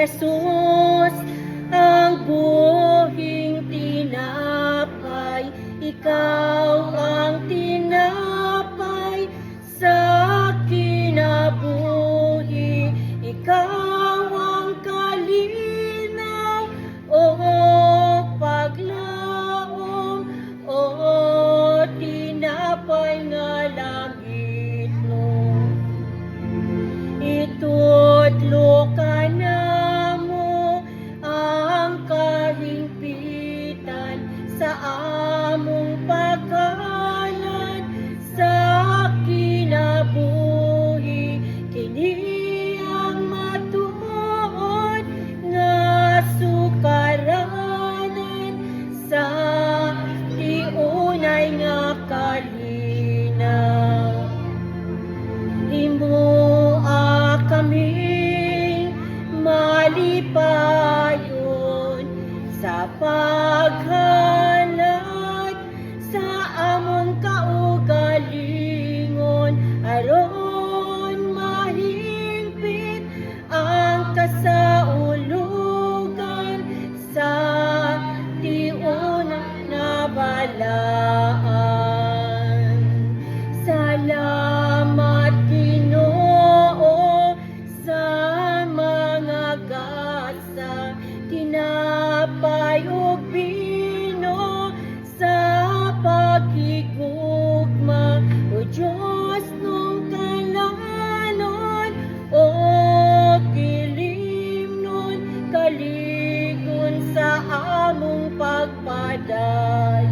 Jesus, ang buhing tinapay, ikaw ang tinapay sa kinabuhi, ikaw ang kalinaw, o paglaom, o tinapay nga langit mo. Itudlo ka na mo ang kahimpitan sa among pagkalan sa kinabuhi, kini ang matuod nga sukaranan sa tiunay nga kalinaw. Himua kaming malipayon sa paghalat sa among kaugalingon, aron mahingpit ang kasaulugan sa tiunay na balaan. Salamat Ginoo sa mga gasa, tinapay ug bino sa pagigugma, o Diyos nung kalanon, o kilimnon, kaligon sa among pagpaday.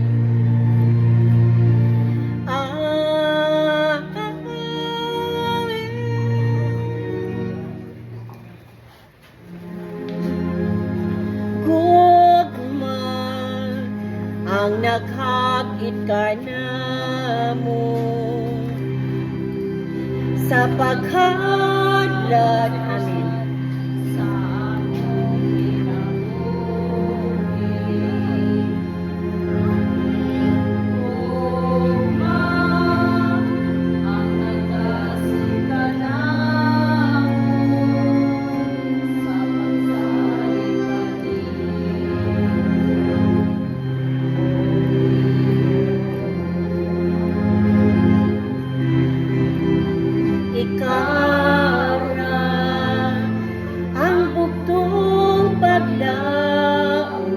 Ang naghakit ka namo sa paghadlat amin sa among kinabuhi, ang nagdasig ka namo sa pagsalik ikaw ra ang bugtong paglaom,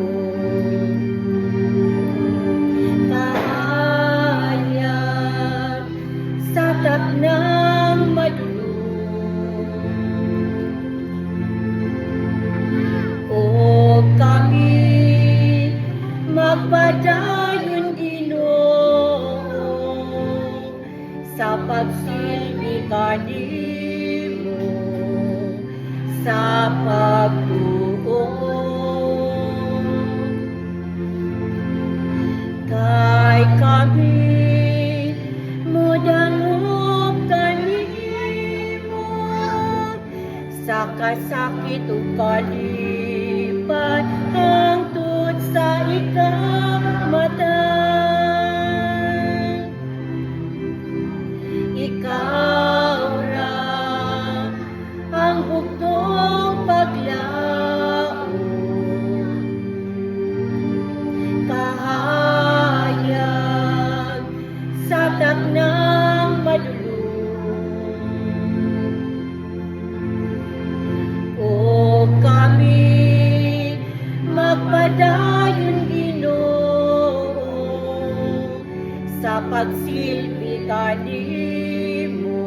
kahayag sa taknang madulog, o kami magpadayon Ginoo sa pagsilbi kanimo, sa pagtuo. Kay kami modangop kanimo sa kasakit ug kalipat hangtod sa ikamatay. Ikaw ra ang bugtong paglaom, kahayag sa taknang madulog, o kami magpadayon Ginoo sa pagsilbi kanimo,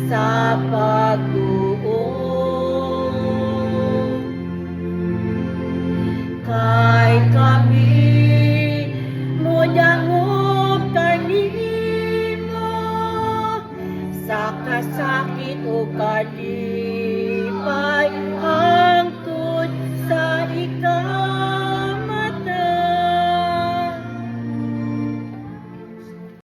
sa pagtuo. Kay kami modangop kanimo sa kasakit o kalipat